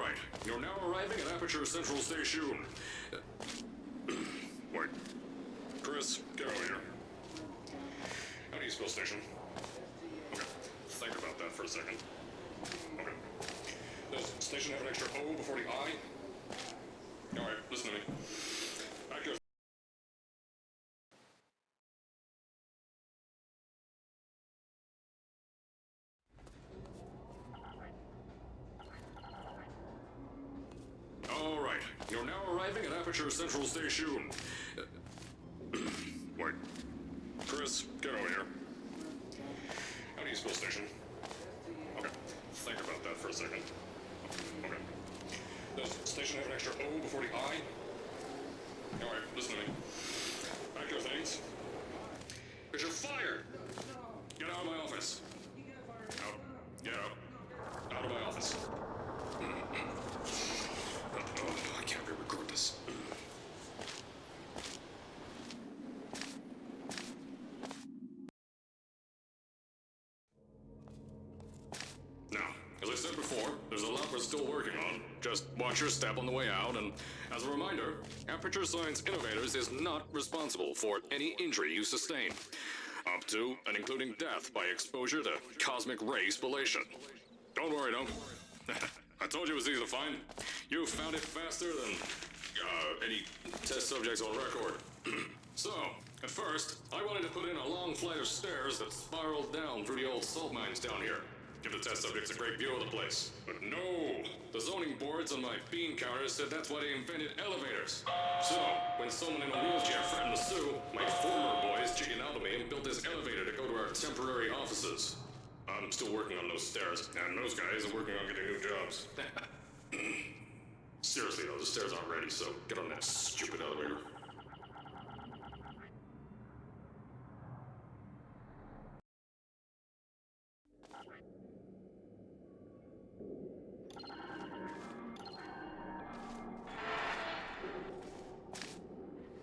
right, you're now arriving at Aperture Central Station. Wait. Chris, get over here. How do you spell station? Okay, think about that for a second. Okay. Does station have an extra O before the I? Alright, listen to me. Back your... Alright, you're now arriving at Aperture Central Station. Wait. Chris, get over here. How do you spell station? Okay, think about that for a second. Okay. Does station have an extra O before the I? Alright, listen to me. Pack your things. Because you're fired! Get out of my office. Out. Get out. Out of my office. I can't re-record this. Now, as I said before, there's a lot we're still working on. Just watch your step on the way out, and as a reminder, Aperture Science Innovators is not responsible for any injury you sustain, up to and including death by exposure to cosmic ray spallation. Don't worry, though. I told you it was easy to find. You found it faster than any test subjects on record. So, at first, I wanted to put in a long flight of stairs that spiraled down through the old salt mines down here. Give the test subjects a great view of the place. But no! The zoning boards on my bean counters said that's why they invented elevators. So, when someone in a wheelchair threatened to sue, my former boys chickened out of me and built this elevator to go to our temporary offices. I'm still working on those stairs, and those guys are working on getting new jobs. Seriously though, the stairs aren't ready, so get on that stupid elevator.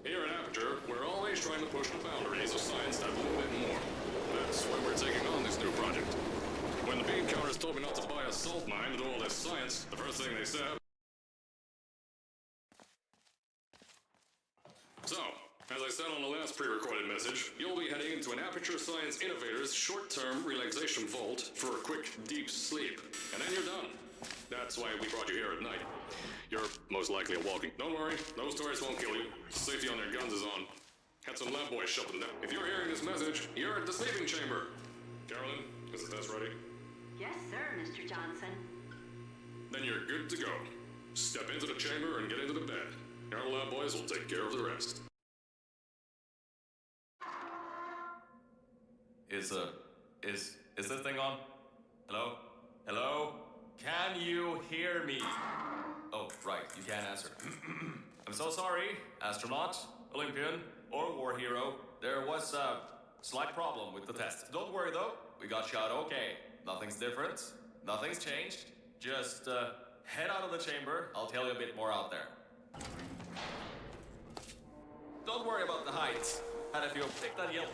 Here at Aperture, we're always trying to push the boundaries of science that little bit more. That's why we're taking on this new project. When the bean counters told me not to buy a salt mine to do all this science, the first thing they said... So, as I said on the last pre-recorded message, you'll be heading into an Aperture Science Innovators short-term relaxation vault for a quick, deep sleep. And then you're done. That's why we brought you here at night. You're most likely a walking... Don't worry, those tourists won't kill you. Safety on their guns is on. Had some lab boys shut them down. If you're hearing this message, you're at the sleeping chamber. Carolyn, is the test ready? Yes, sir, Mr. Johnson. Then you're good to go. Step into the chamber and get into the bed. Our lab boys will take care of the rest. Is this thing on? Hello? Hello? Can you hear me? Oh, right, you can't answer. I'm so sorry, astronaut, Olympian, or war hero. There was a slight problem with the test. Don't worry though, we got shot okay. Nothing's different, nothing's changed. Just head out of the chamber, I'll tell you a bit more out there. Don't worry about the heights. Had a few pick that yellow.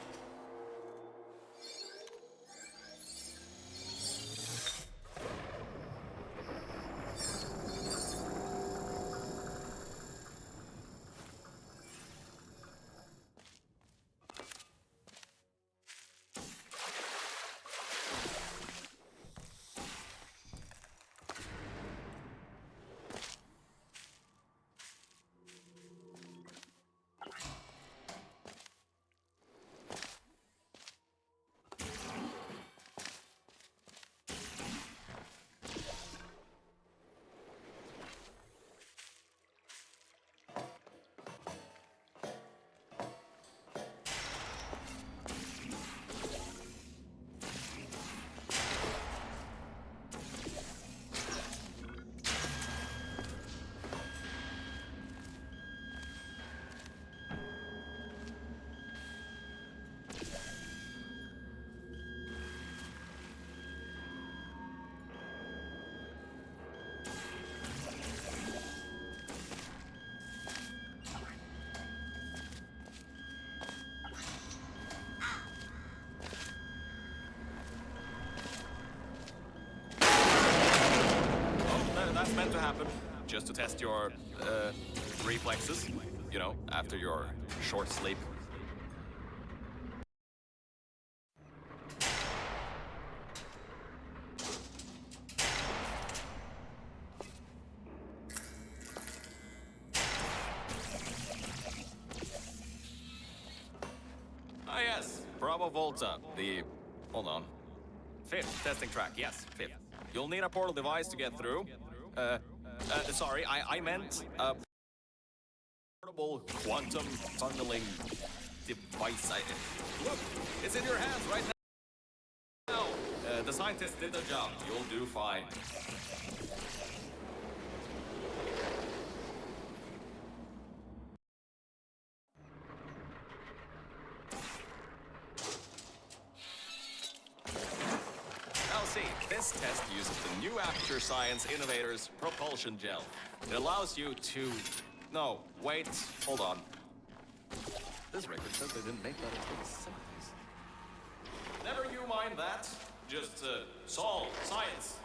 meant to happen, just to test your, reflexes, you know, after your short sleep. Ah, yes, Bravo Volta, hold on. Fifth testing track, yes, fifth. You'll need a portal device to get through. Sorry, I meant a portable quantum tunneling device. Look, it's in your hands right now. The scientists did their job. You'll do fine. Now see, this test uses the new Aperture Science Innovators Propulsion Gel. It allows you to... No, wait, hold on. This record says they didn't make that until the 70s. Never you mind that. Just, solve science.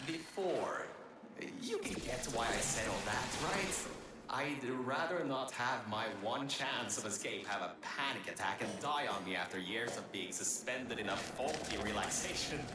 Before. You can get why I said all that, right? I'd rather not have my one chance of escape have a panic attack and die on me after years of being suspended in a faulty relaxation.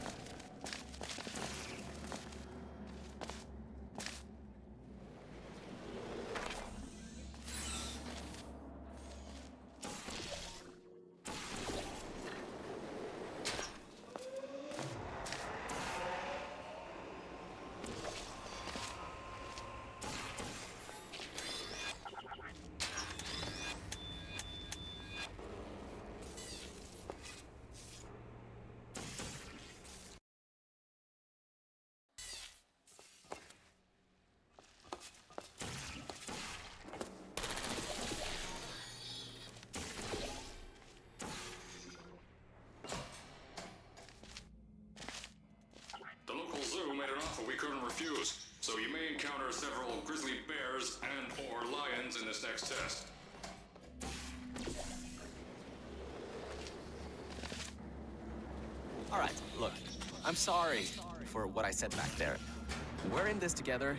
Made an offer we couldn't refuse, so you may encounter several grizzly bears and/or lions in this next test. All right, look, I'm sorry for what I said back there. We're in this together.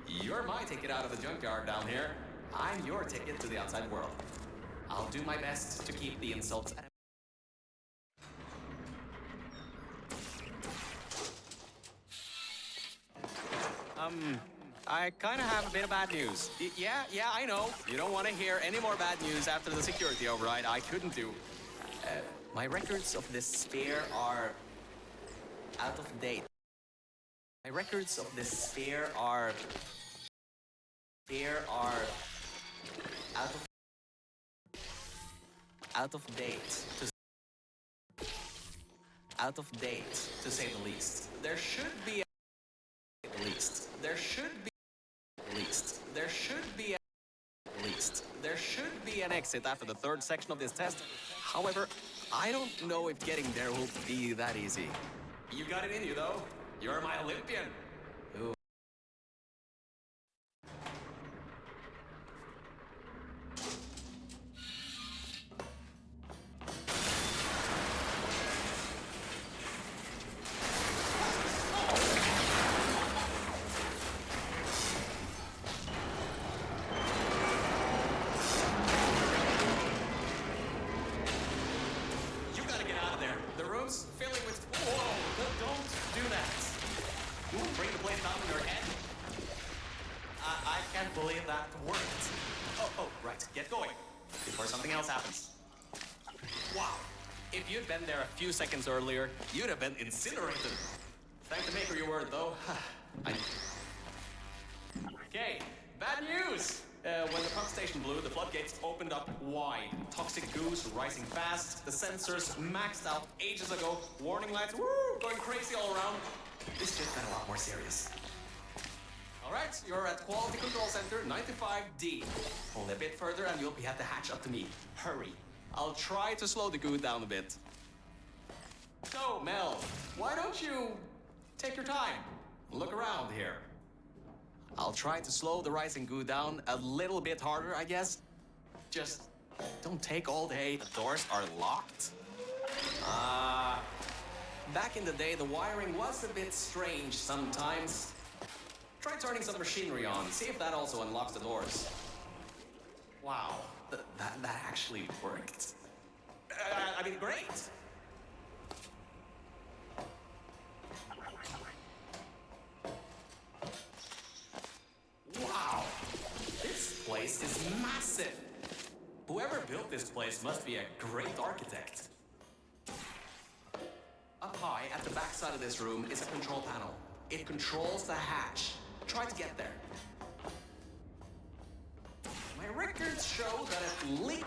You're my ticket out of the junkyard down here. I'm your ticket to the outside world. I'll do my best to keep the insults at I kind of have a bit of bad news. Yeah, I know. You don't want to hear any more bad news after the security override. I couldn't do. My records of this sphere are out of date. My records of this sphere are out of date. Out of date, to say the least. There should be at least. There should be at least. There should be at least. There should be an exit after the third section of this test. However, I don't know if getting there will be that easy. You got it in you, though. You're my Olympian. Ooh. Filling with... Whoa! Don't do that! Ooh, bring the blade down on your head. I can't believe that worked. Oh, right. Get going. Before something else happens. Wow. If you'd been there a few seconds earlier, you'd have been incinerated. Thank the maker you were, though. Okay, bad news! When the pump station blew, the floodgates opened up wide. Toxic goos rising fast. The sensors maxed out ages ago. Warning lights, woo, going crazy all around. This just got a lot more serious. All right, you're at Quality Control Center 95D. Only a bit further and you'll be at the hatch up to me. Hurry. I'll try to slow the goo down a bit. So, Mel, why don't you take your time? Look around here. I'll try to slow the rising goo down a little bit harder, I guess. Just don't take all day. The doors are locked. Back in the day, the wiring was a bit strange sometimes. Try turning some machinery on, see if that also unlocks the doors. Wow, that actually worked. I mean, great! Wow, this place is massive! Whoever built this place must be a great architect. Up high, at the back side of this room, is a control panel. It controls the hatch. Try to get there. My records show that at least...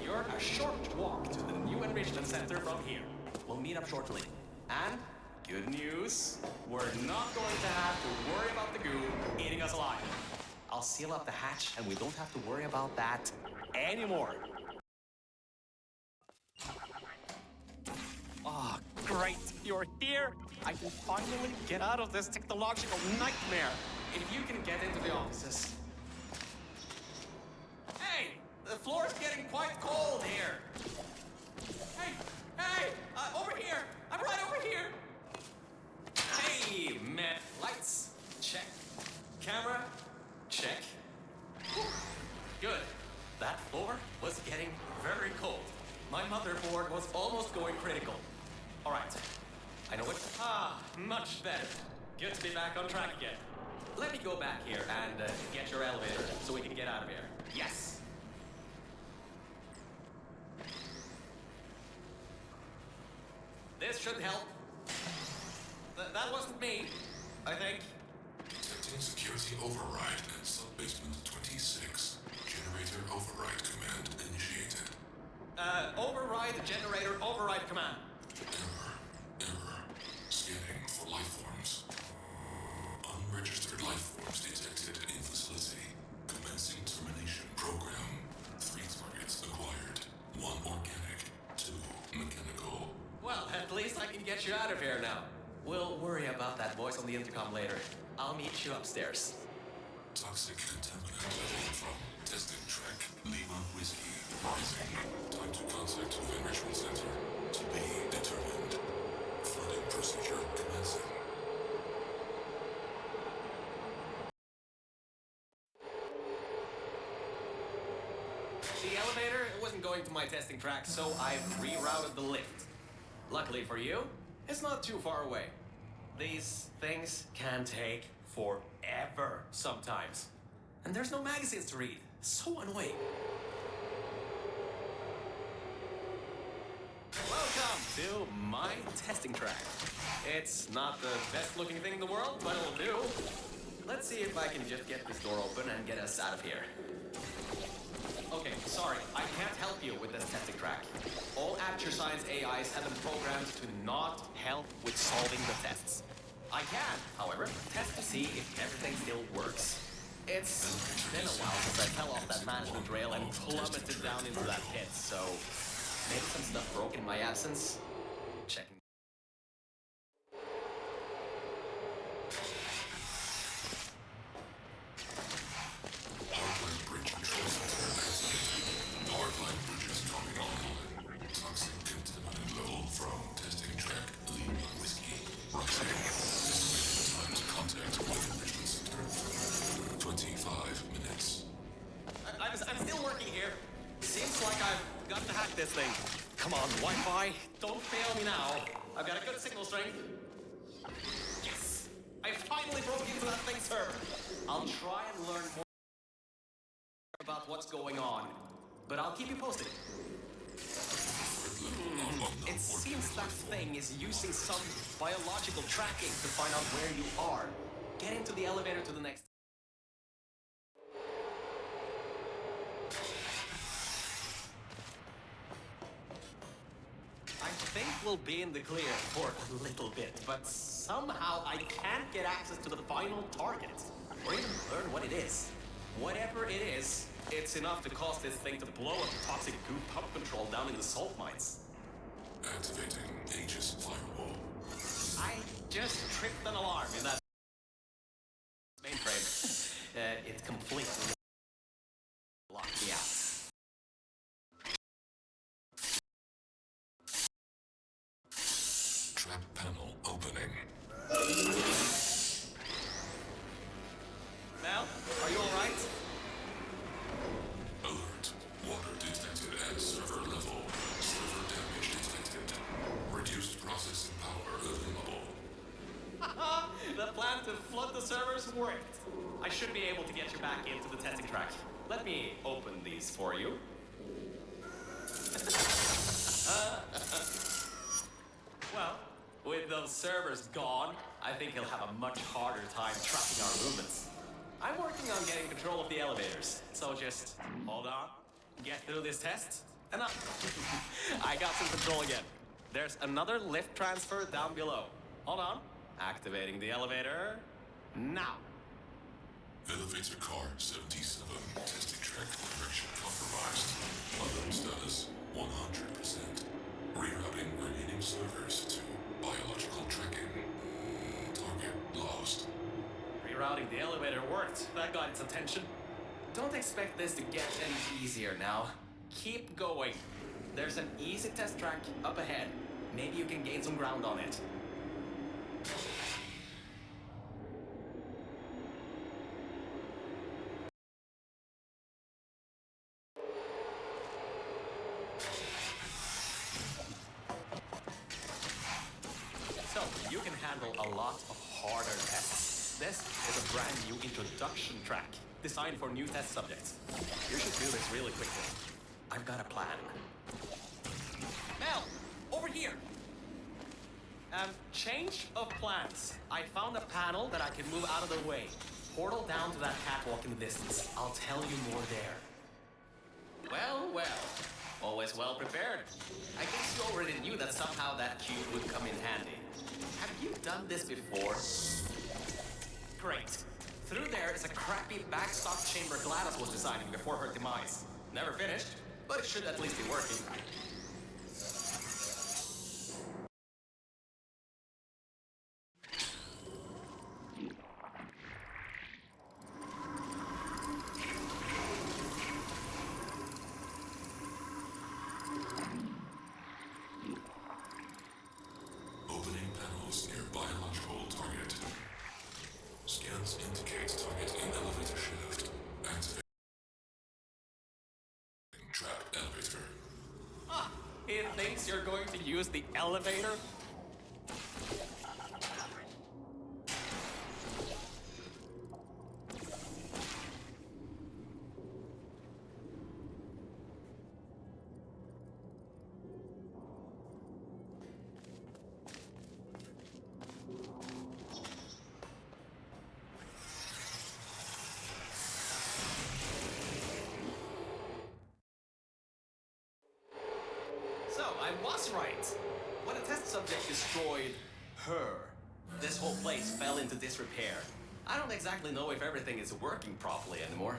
You're a short walk to the new enrichment center from here. We'll meet up shortly. And, good news, we're not going to have to worry about the goo eating us alive. I'll seal up the hatch and we don't have to worry about that anymore. Oh, great, you're here. I can finally get out of this technological nightmare. If you can get into the offices. Hey, the floor's getting quite cold here. Hey, over here. I'm right over here. Hey, man. Lights, check. Camera, check. Whew. Good. That floor was getting very cold. My motherboard was almost going critical. All right. I know it. Much better. Good to be back on track again. Let me go back here and get your elevator so we can get out of here. Yes. This should help. That wasn't me, I think. Detecting security override at sub-basement 26. Generator override command initiated. Override generator override command. Error. Scanning for life forms. Unregistered life forms detected in facility. Commencing termination program. 3 targets acquired. 1 organic, 2 mechanical. Well, at least I can get you out of here now. We'll worry about that voice on the intercom later. I'll meet you upstairs. Toxic contaminant level from testing track Lima Whiskey rising. Time to contact the enrichment center. To be determined. Flooding procedure commencing. The elevator wasn't going to my testing track, so I've rerouted the lift. Luckily for you, it's not too far away. These things can take forever sometimes. And there's no magazines to read. So annoying. Welcome to my testing track. It's not the best looking thing in the world, but it'll do. Let's see if I can just get this door open and get us out of here. Okay, sorry, I can't help you with this testing track. All Aperture Science AIs have been programmed to not help with solving the tests. I can, however, test to see if everything still works. It's been a while since I fell off that management rail and plummeted down into that pit, so maybe some stuff broke in my absence. Checking. Hardline bridge control center activated. Hardline bridges coming online. Toxic contaminant level from testing track Lima Whiskey rising. Estimated time to contact with enrichment center. 25 minutes. I'm still working here. Seems like I've got to hack this thing. Come on, Wi-Fi, don't fail me now. I've got a good signal strength. Yes! I finally broke into that thing, sir. I'll try and learn more about what's going on, but I'll keep you posted. Third level of unknown It seems organic that life form. thing is using some biological tracking to find out where you are. Get into the elevator to the next. I think we'll be in the clear for a little bit, but somehow I can't get access to the final target, or even learn what it is. Whatever it is, it's enough to cause this thing to blow up the toxic goo pump control down in the salt mines. Activating Aegis firewall. I just tripped an alarm in that mainframe. It completely locked me out. Trap panel opening. Mel, are you alright? Alert. Water detected at server level. Server damage detected. Reduced processing power available. The plan to flood the servers worked. I should be able to get you back into the testing track. Let me open these for you. Well, with those servers gone, I think he'll have a much harder time tracking our movements. I'm working on getting control of the elevators, so just hold on, get through this test, and I got some control again. There's another lift transfer down below. Hold on, activating the elevator now. Elevator car 77. Testing track direction compromised. Unknown status 100%. Rerouting remaining servers to biological tracking. Target lost. Rerouting the elevator worked. That got its attention. Don't expect this to get any easier now. Keep going. There's an easy test track up ahead. Maybe you can gain some ground on it. So, you can handle a lot of harder tests. This is a brand new introduction track designed for new test subjects. You should do this really quickly. I've got a plan. Mel, over here. Change of plans. I found a panel that I can move out of the way. Portal down to that catwalk in the distance. I'll tell you more there. Well, well. Always well prepared. I guess you already knew that somehow that cube would come in handy. Have you done this before? Great. Through there is a crappy backstop chamber GLaDOS was designing before her demise. Never finished, but it should at least be working. Opening panels near biological target. Scans indicate target in elevator shaft. Activating trap elevator. Ah, it thinks you're going to use the elevator? So, I was right. When a test subject destroyed her, this whole place fell into disrepair. I don't exactly know if everything is working properly anymore,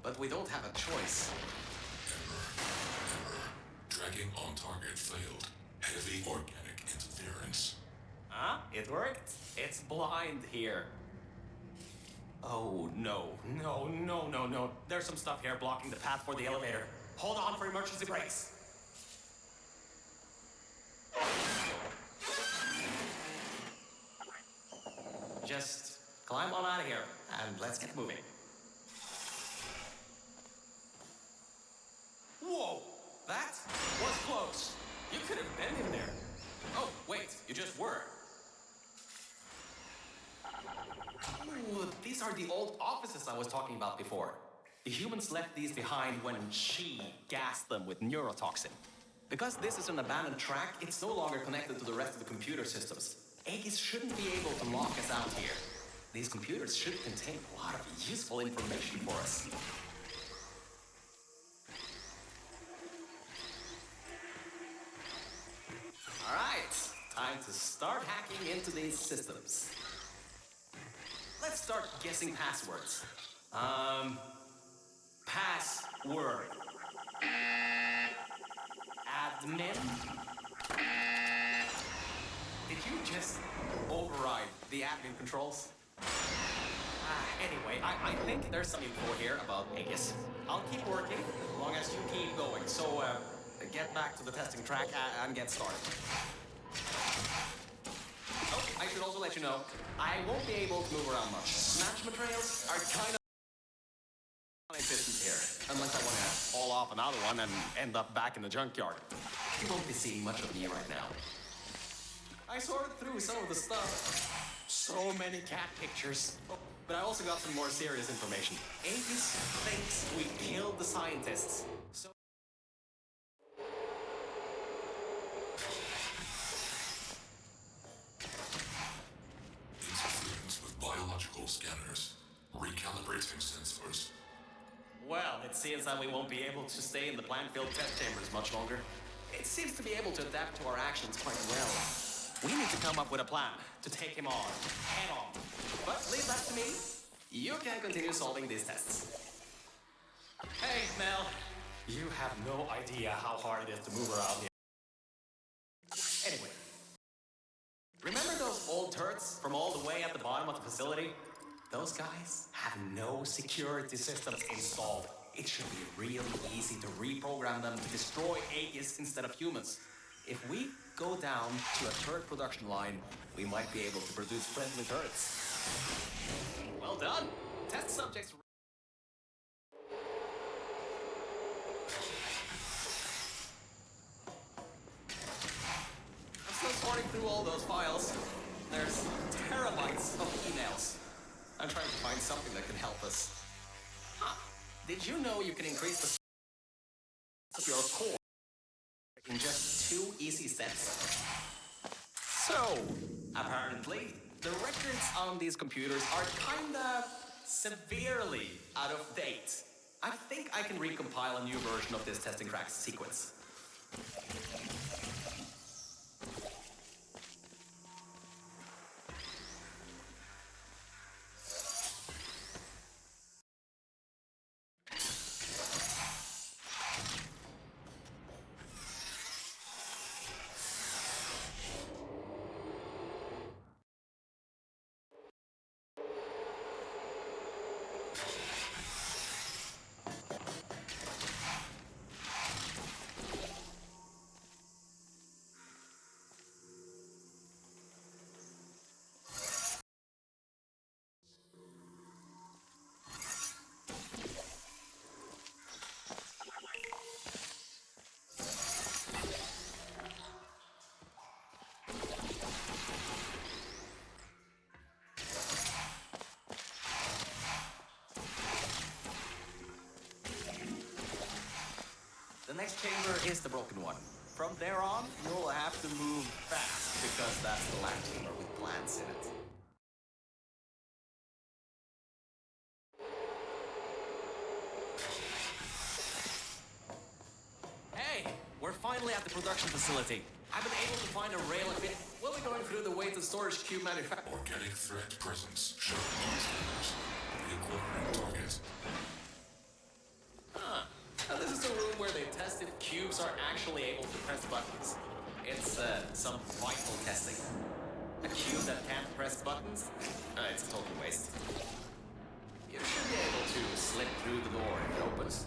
but we don't have a choice. Error. Tracking on target failed. Heavy organic interference. Huh? It worked? It's blind here. Oh, no. No. There's some stuff here blocking the path for the elevator. Hold on for emergency brakes. Just climb on out of here, and let's get moving. Whoa! That was close. You could have been in there. Oh, wait, you just were. Ooh, these are the old offices I was talking about before. The humans left these behind when she gassed them with neurotoxin. Because this is an abandoned track, it's no longer connected to the rest of the computer systems. Aegis shouldn't be able to lock us out here. These computers should contain a lot of useful information for us. Alright, time to start hacking into these systems. Let's start guessing passwords. Password. Admin? Did you just override the admin controls? Anyway, I think there's some info here about Aegis. I'll keep working as long as you keep going. So, get back to the testing track and get started. Oh, I should also let you know, I won't be able to move around much. Management trails are kind of non-existent here, unless I want to haul off another one and end up back in the junkyard. You won't be seeing much of me right now. I sorted through some of the stuff. So many cat pictures. But I also got some more serious information. Aegis thinks we killed the scientists. So Interference with biological scanners. Recalibrating sensors. well, it seems that we won't be able to stay in the plant-filled test chambers much longer. It seems to be able to adapt to our actions quite well. We need to come up with a plan to take him on, head on. But leave that to me. You can continue solving these tests. Hey, Mel. You have no idea how hard it is to move around here. Anyway. Remember those old turrets from all the way at the bottom of the facility? Those guys have no security systems installed. It should be really easy to reprogram them to destroy Aegis instead of humans. If we go down to a turret production line, we might be able to produce friendly turrets. Well done! Test subjects... I'm still sorting through all those files. There's terabytes of emails. I'm trying to find something that can help us. Huh. Did you know you can increase the of your core in just 2 easy steps? So, apparently, the records on these computers are kinda severely out of date. I think I can recompile a new version of this testing track sequence. The next chamber is the broken one. From there on, you'll have to move fast, because that's the lab chamber with plants in it. Hey, we're finally at the production facility. I've been able to find a rail fit. We'll be going through the weighted storage cube manufacturer. Organic threat presence shown on scanners. Reacquiring target. Now, this is the room where they test if cubes are actually able to press buttons. It's some vital testing. A cube that can't press buttons? It's a total waste. You should be able to slip through the door if it opens.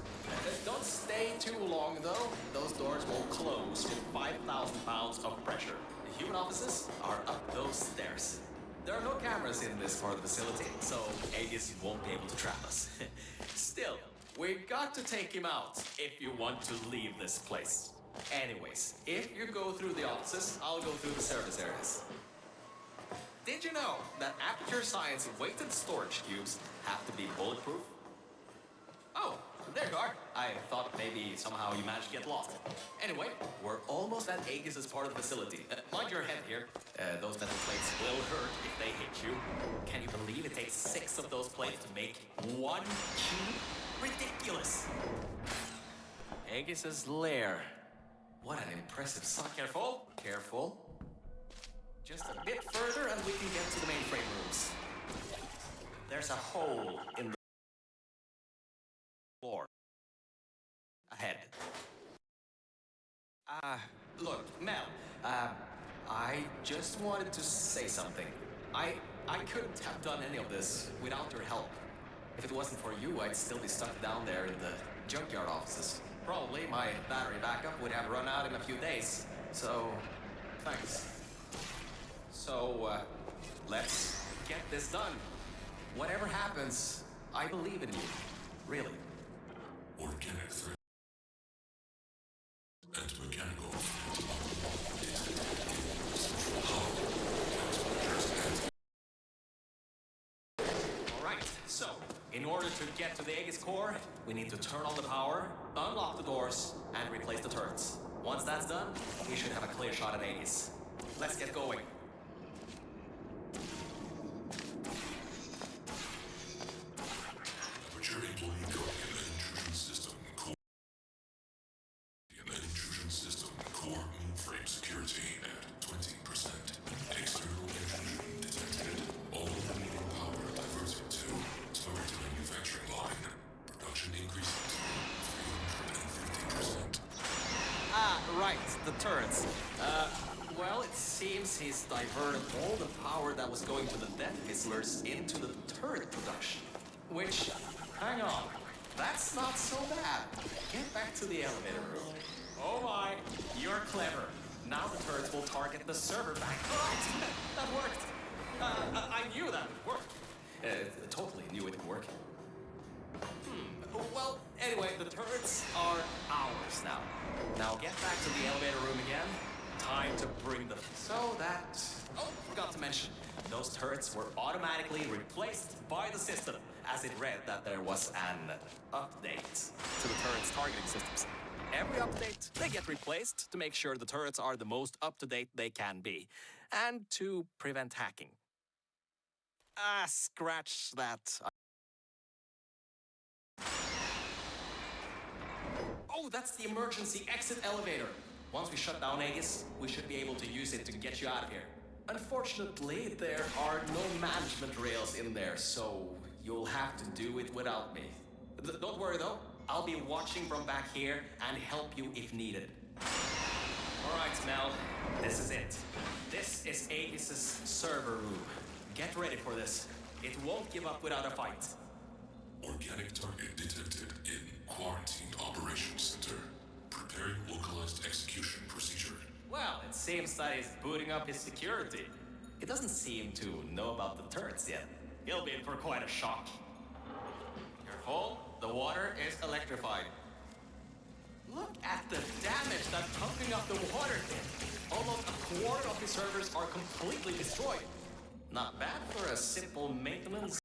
Don't stay too long, though. Those doors will close with 5,000 pounds of pressure. The human offices are up those stairs. There are no cameras in this part of the facility, so Aegis won't be able to trap us. Still, we've got to take him out if you want to leave this place. Anyways, if you go through the offices, I'll go through the service areas. Did you know that Aperture Science weighted storage cubes have to be bulletproof? Oh, there you are. I thought maybe somehow you managed to get lost. Anyway, we're almost at Aegis' part of the facility. Mind your head here. Those metal plates will hurt if they hit you. Can you believe it takes 6 of those plates to make 1 cube? Ridiculous. Aegis' lair. What an impressive sight. Careful, careful. Just a bit further and we can get to the mainframe rooms. There's a hole in the floor. Ahead. Look, Mel, I just wanted to say something. I couldn't have done any of this without your help. If it wasn't for you, I'd still be stuck down there in the junkyard offices. Probably my battery backup would have run out in a few days. So, thanks. So, let's get this done. Whatever happens, I believe in you. Really. Organic threat and mechanical threat. Alright, so, in order to get to the Aegis core, we need to turn on the power, unlock the doors, and replace the turrets. Once that's done, we should have a clear shot at Aegis. Let's get going. Aperture employee code in the intrusion system core. In the intrusion system core mainframe security at 20%. External intrusion detected. All remaining power diverted to turret manufacturing line. Production increasing to 350%. Right, the turrets. Well, it seems he's diverted all the power that was going to the Death Fizzlers into the turret production. Which, hang on, that's not so bad. Get back to the elevator room. Oh my, you're clever. Now the turrets will target the server back. Right, that worked. I knew that would work. Totally knew it would work. Well, anyway, the turrets are ours now. Now get back to the elevator room again. Time to bring them. So that... Oh, forgot to mention. Those turrets were automatically replaced by the system, as it read that there was an update to the turrets' targeting systems. Every update, they get replaced to make sure the turrets are the most up-to-date they can be, and to prevent hacking. Scratch that. Oh, that's the emergency exit elevator. Once we shut down Aegis, we should be able to use it to get you out of here. Unfortunately, there are no management rails in there, so you'll have to do it without me. Don't worry though, I'll be watching from back here and help you if needed. Alright, Mel, this is it. This is Aegis' server room. Get ready for this. It won't give up without a fight. Organic target detected in Quarantine Operations Center. Preparing localized execution procedure. Well, it seems that he's booting up his security. He doesn't seem to know about the turrets yet. He'll be in for quite a shock. Careful, the water is electrified. Look at the damage that pumping up the water did. Almost a quarter of the servers are completely destroyed. Not bad for a simple maintenance